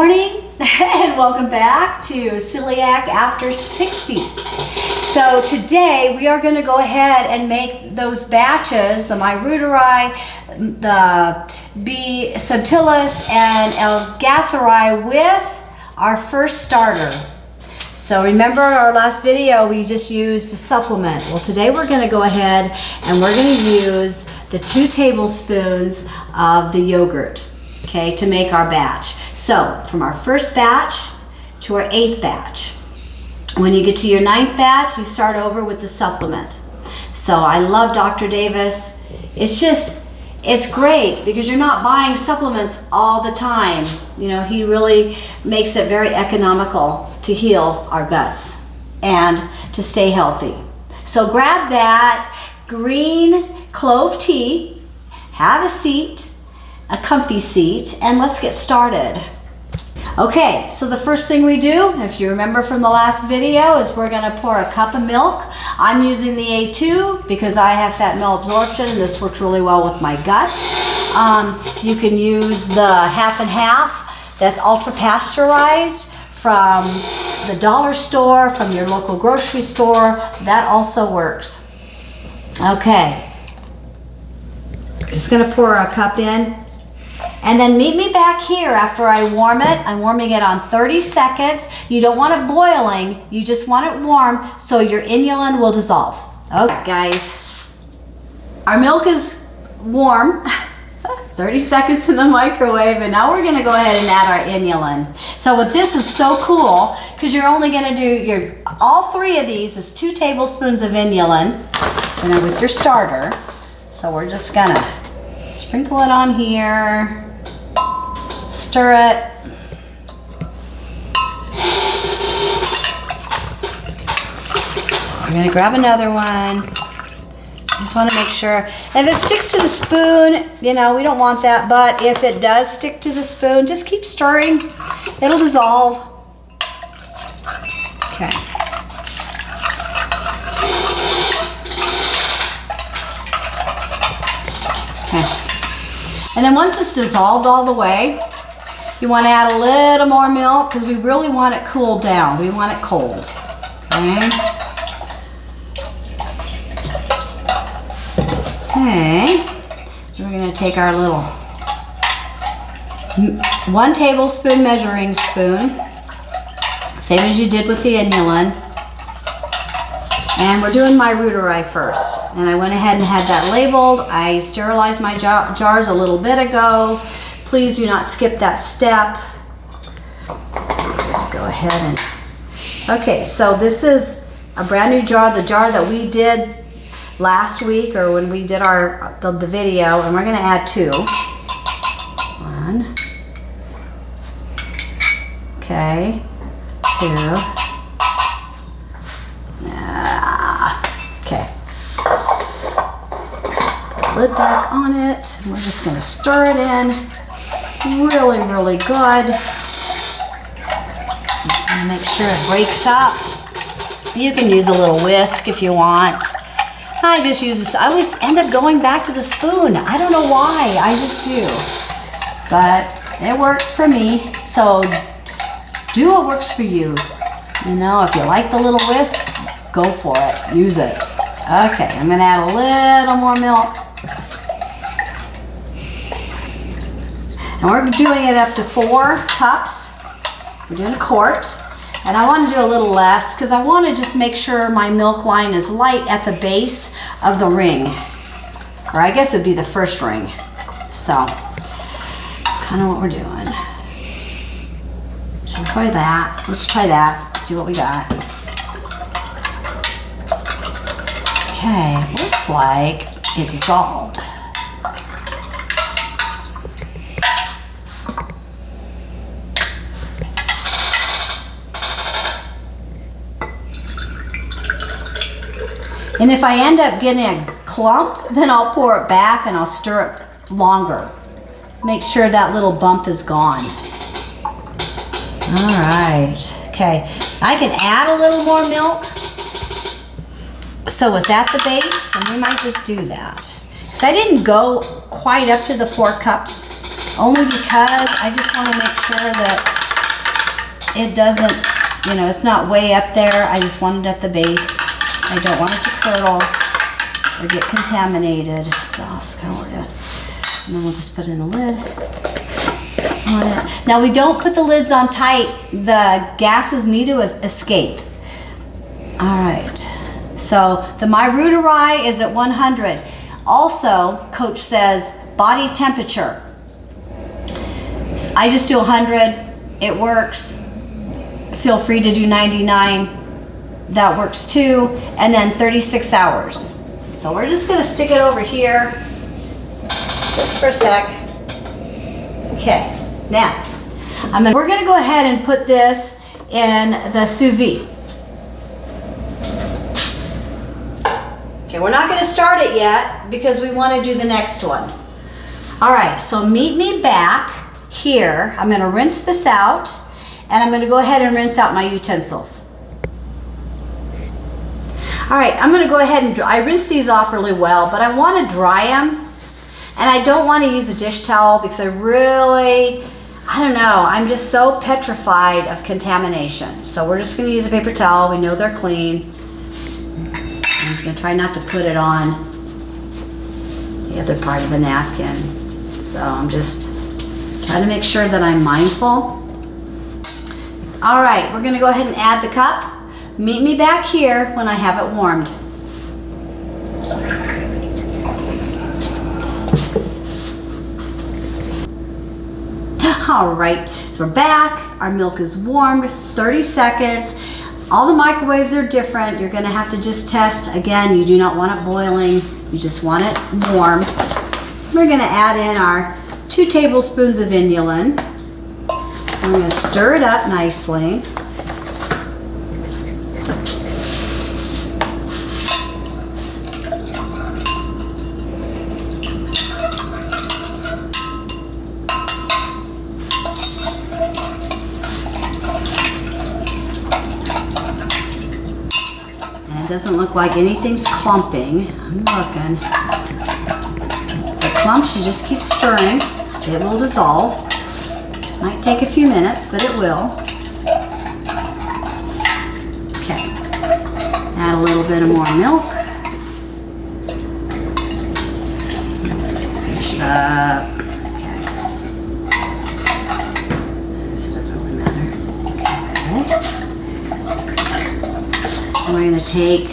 morning and welcome back to Celiac After 60. So today we are going to go ahead and make those batches, the myrutori, the B. subtilis, and L-gasseri with our first starter. So remember our last video, we just used the supplement. Well, today we're going to go ahead and we're going to use the 2 tablespoons of the yogurt, okay, to make our batch. So from our first batch to our 8th batch. When you get to your 9th batch, you start over with the supplement. So I love Dr. Davis. It's great because you're not buying supplements all the time. You know, he really makes it very economical to heal our guts and to stay healthy. So grab that green clove tea, have a seat, a comfy seat, and let's get started. Okay, so the first thing we do, if you remember from the last video, is we're gonna pour a cup of milk. I'm using the A2 because I have fat malabsorption and this works really well with my gut. You can use the half and half that's ultra pasteurized from the dollar store, from your local grocery store. That also works. Okay, just gonna pour a cup in. And then meet me back here after I warm it. I'm warming it on 30 seconds. You don't want it boiling, you just want it warm so your inulin will dissolve. Okay, guys, our milk is warm. 30 seconds in the microwave, and now we're gonna go ahead and add our inulin. So what this is so cool, because you're only gonna do all 3 of these is 2 tablespoons of inulin, and then with your starter. So we're just gonna sprinkle it on here. Stir it. I'm gonna grab another one. I just want to make sure. If it sticks to the spoon, you know, we don't want that, but if it does stick to the spoon, just keep stirring. It'll dissolve. Okay. Okay. And then once it's dissolved all the way, you want to add a little more milk because we really want it cooled down. We want it cold. Okay. Okay. We're going to take our little 1 tablespoon measuring spoon, same as you did with the inulin. And we're doing myrutori first. And I went ahead and had that labeled. I sterilized my jars a little bit ago. Please do not skip that step. Go ahead and, okay, so this is a brand new jar, the jar that we did last week or when we did the video, and we're gonna add 2. 1. Okay, 2. Okay. Put the lid back on it. And we're just gonna stir it in. Really, really good. Just want to make sure it breaks up. You can use a little whisk if you want. I just use this. I always end up going back to the spoon. I don't know why. I just do. But it works for me. So do what works for you. You know, if you like the little whisk, go for it. Use it. Okay, I'm going to add a little more milk. And we're doing it up to 4 cups. We're doing a quart. And I want to do a little less because I want to just make sure my milk line is light at the base of the ring. Or I guess it would be the first ring. So that's kind of what we're doing. So try that. Let's try that. See what we got. Okay, looks like it dissolved. And if I end up getting a clump, then I'll pour it back and I'll stir it longer. Make sure that little bump is gone. All right, okay. I can add a little more milk. So is that the base? And we might just do that. So I didn't go quite up to the 4 cups, only because I just want to make sure that it doesn't, you know, it's not way up there. I just want it at the base. I don't want it to curdle or get contaminated. So I'll scour it. And then we'll just put in a lid on it. Now we don't put the lids on tight. The gases need to escape. All right. So the My Rooterai is at 100. Also, Coach says body temperature. So I just do 100. It works. Feel free to do 99. That works too. And then 36 hours. So we're just gonna stick it over here just for a sec. Okay, now we're gonna go ahead and put this in the sous vide. Okay, we're not gonna start it yet because we wanna do the next one. All right, so meet me back here. I'm gonna rinse this out and I'm gonna go ahead and rinse out my utensils. All right, I'm gonna go ahead and I rinse these off really well, but I wanna dry them. And I don't wanna use a dish towel because I don't know, I'm just so petrified of contamination. So we're just gonna use a paper towel. We know they're clean. I'm gonna try not to put it on the other part of the napkin. So I'm just trying to make sure that I'm mindful. All right, we're gonna go ahead and add the cup. Meet me back here when I have it warmed. All right, so we're back. Our milk is warmed, 30 seconds. All the microwaves are different. You're gonna have to just test. Again, you do not want it boiling. You just want it warm. We're gonna add in our 2 tablespoons of inulin. I'm gonna stir it up nicely. It doesn't look like anything's clumping. I'm looking. If it clumps, you just keep stirring. It will dissolve. Might take a few minutes, but it will. Okay. Add a little bit of more milk. Just finish it up. Okay. So it doesn't really matter. Okay. We're going to take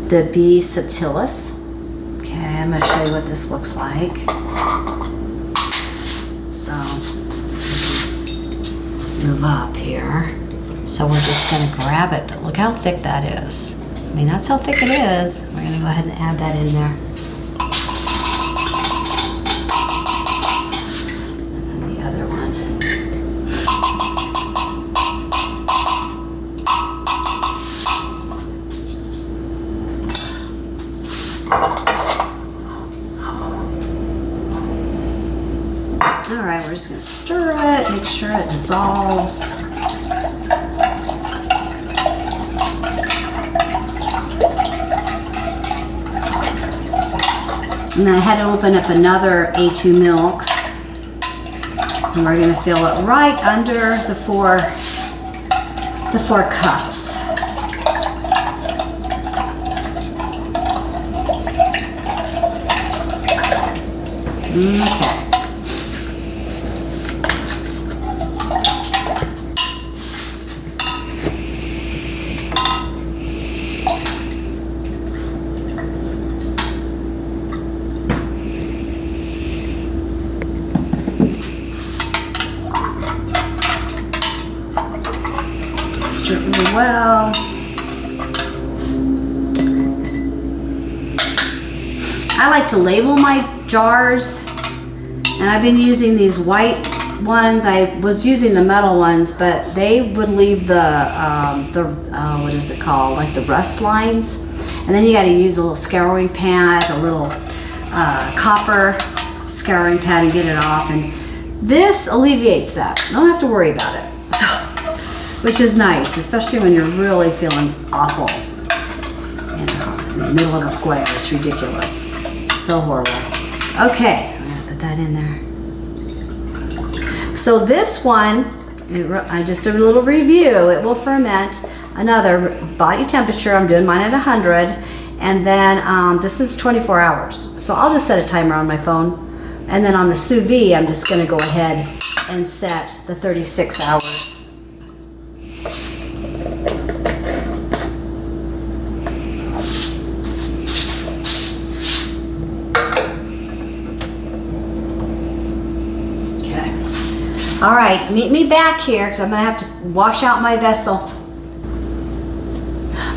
the B. subtilis. Okay, I'm going to show you what this looks like. So, move up here. So we're just going to grab it, but look how thick that is. I mean, that's how thick it is. We're going to go ahead and add that in there. And then the other one. All right, we're just gonna stir it, make sure it dissolves. And then I had to open up another A2 milk. And we're gonna fill it right under the four cups. Okay. Stir it really well. I like to label my jars, and I've been using these white ones. I was using the metal ones, but they would leave the what is it called, like the rust lines, and then you got to use a little scouring pad, a little copper scouring pad, and get it off. And this alleviates that. You don't have to worry about it, so, which is nice, especially when you're really feeling awful, you know, in the middle of a flare. It's ridiculous. It's so horrible. Okay, so I'm gonna put that in there. So this one, I just did a little review. It will ferment another body temperature. I'm doing mine at 100. And then this is 24 hours. So I'll just set a timer on my phone. And then on the sous vide, I'm just gonna go ahead and set the 36 hours. All right, meet me back here because I'm gonna have to wash out my vessel.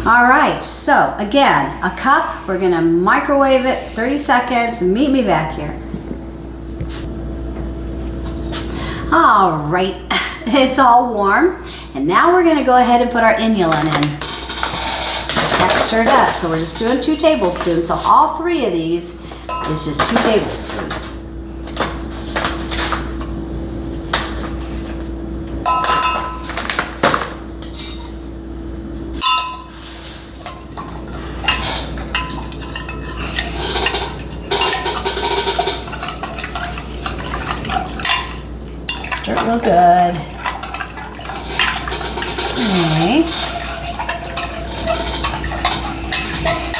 All right, so again, a cup, we're gonna microwave it 30 seconds. Meet me back here. All right, it's all warm. And now we're gonna go ahead and put our inulin in. That's stirred up, so we're just doing 2 tablespoons. So all 3 of these is just 2 tablespoons. Stir it real good. Okay.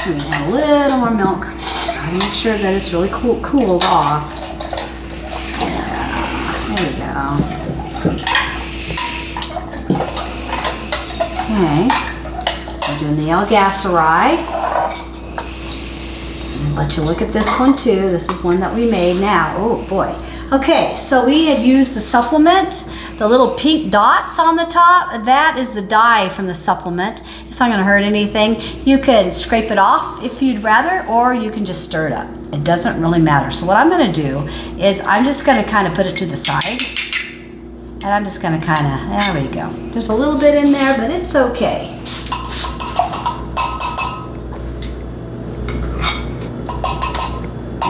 I'm gonna add a little more milk. Try to make sure that it's really cooled off. Yeah, there we go. Okay. We're doing the Algacari. I'll let you look at this one too. This is one that we made now. Oh boy. Okay, so we had used the supplement, the little pink dots on the top. That is the dye from the supplement. It's not gonna hurt anything. You can scrape it off if you'd rather, or you can just stir it up. It doesn't really matter. So what I'm gonna do is I'm just gonna kind of put it to the side. And I'm just gonna kind of, there we go. There's a little bit in there, but it's okay.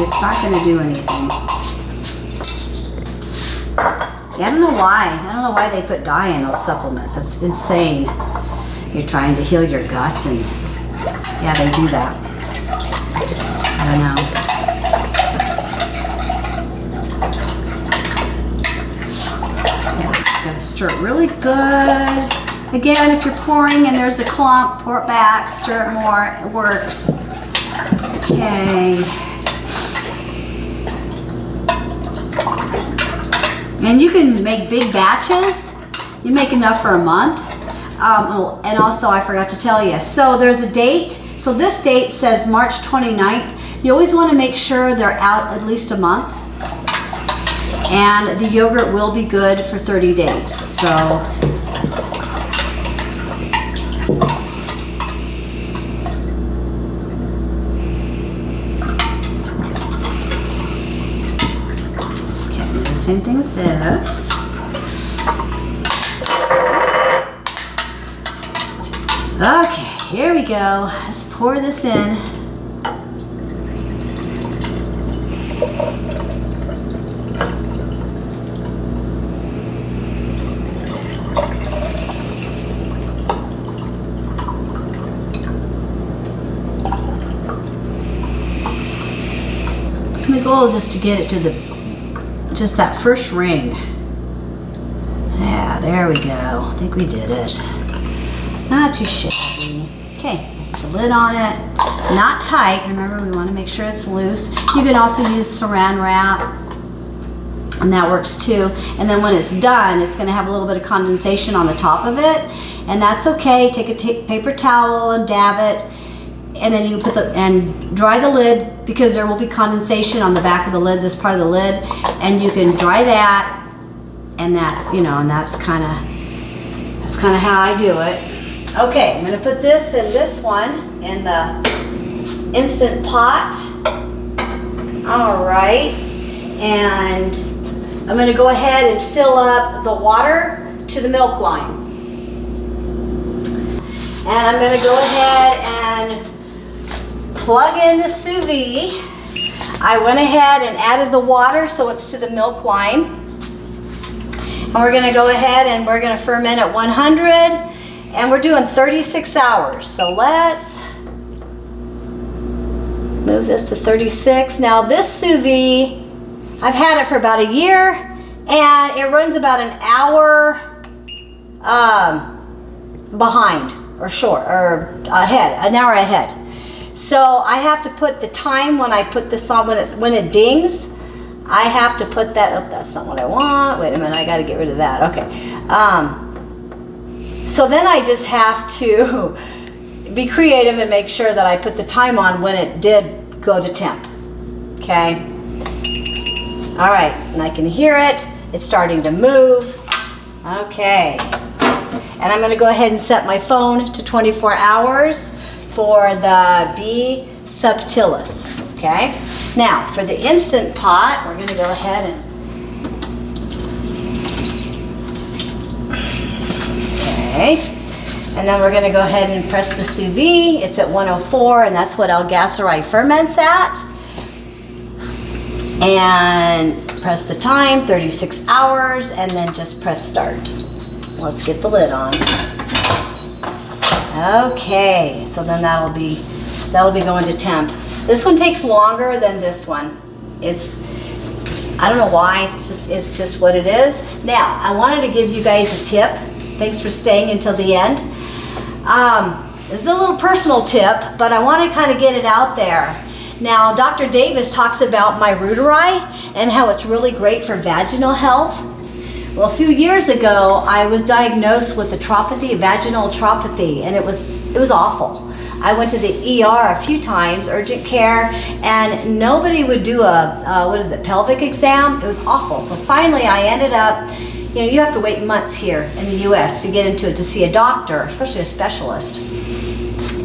It's not gonna do anything. Yeah, I don't know why. I don't know why they put dye in those supplements. That's insane. You're trying to heal your gut, and yeah, they do that. I don't know. Yeah, just gotta stir it really good. Again, if you're pouring and there's a clump, pour it back, stir it more. It works. Okay. And you can make big batches. You make enough for a month. And also, I forgot to tell you, so there's a date. So this date says March 29th. You always want to make sure they're out at least a month. And the yogurt will be good for 30 days. So same thing with this. Okay, here we go. Let's pour this in. And the goal is just to get it to just that first ring. Yeah, there we go. I think we did it. Not too shabby. Okay, put the lid on it. Not tight. Remember, we want to make sure it's loose. You can also use saran wrap, and that works too. And then when it's done, it's going to have a little bit of condensation on the top of it, and that's okay. Take a paper towel and dab it, and then you put and dry the lid, because there will be condensation on the back of the lid, this part of the lid, and you can dry that, and that, you know, and that's kind of how I do it. Okay, I'm gonna put this in this one in the Instant Pot. All right, and I'm gonna go ahead and fill up the water to the milk line. And I'm gonna go ahead and plug in the sous vide. I went ahead and added the water so it's to the milk line. And we're gonna go ahead and we're gonna ferment at 100, and we're doing 36 hours. So let's move this to 36. Now this sous vide, I've had it for about a year, and it runs about an hour behind or short or ahead, an hour ahead. So I have to put the time when I put this on, when it dings, I have to put that up. That's not what I want. Wait a minute, I got to get rid of that. Okay. So then I just have to be creative and make sure that I put the time on when it did go to temp. Okay. All right, and I can hear it. It's starting to move. Okay. And I'm going to go ahead and set my phone to 24 hours for the B. subtilis. Okay. Now, for the Instant Pot, we're going to go ahead and and then we're going to go ahead and press the sous vide. It's at 104, and that's what Algaceri ferments at. And press the time, 36 hours, and then just press start. Let's get the lid on. Okay, so then that'll be going to temp. This one takes longer than this one. I don't know why, it's just what it is. Now, I wanted to give you guys a tip. Thanks for staying until the end. This is a little personal tip, but I want to kind of get it out there. Now, Dr. Davis talks about my ruteri and how it's really great for vaginal health. Well, a few years ago, I was diagnosed with atropathy, vaginal atropathy, and it was awful. I went to the ER a few times, urgent care, and nobody would do a pelvic exam. It was awful. So finally, I ended up, you have to wait months here in the U.S. to get into it, to see a doctor, especially a specialist.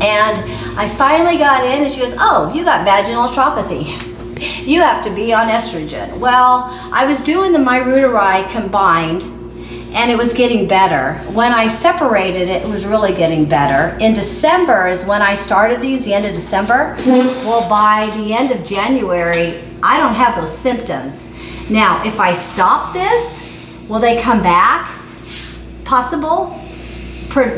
And I finally got in, and she goes, "Oh, you got vaginal atropathy. You have to be on estrogen." Well, I was doing the my ruteri combined, and it was getting better. When I separated it, it was really getting better. In December is when I started these, the end of December. Well, by the end of January, I don't have those symptoms. Now, if I stop this, will they come back? Possible?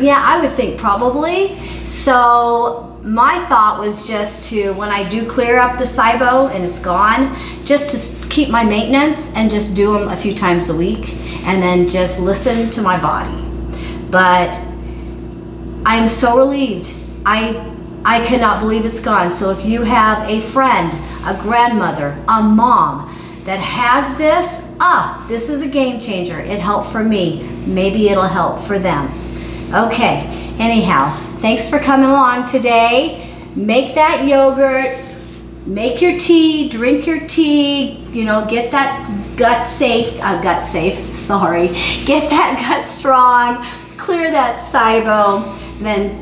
Yeah, I would think probably. So my thought was just to, when I do clear up the SIBO and it's gone, just to keep my maintenance and just do them a few times a week and then just listen to my body. But I'm so relieved. I cannot believe it's gone. So if you have a friend, a grandmother, a mom that has this, this is a game changer. It helped for me. Maybe it'll help for them. Okay, anyhow, thanks for coming along today. Make that yogurt, make your tea, drink your tea, get that gut safe, get that gut strong, clear that SIBO, then,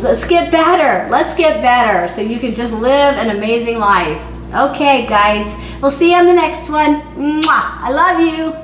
let's get better so you can just live an amazing life. Okay, guys, we'll see you on the next one. Mwah! I love you.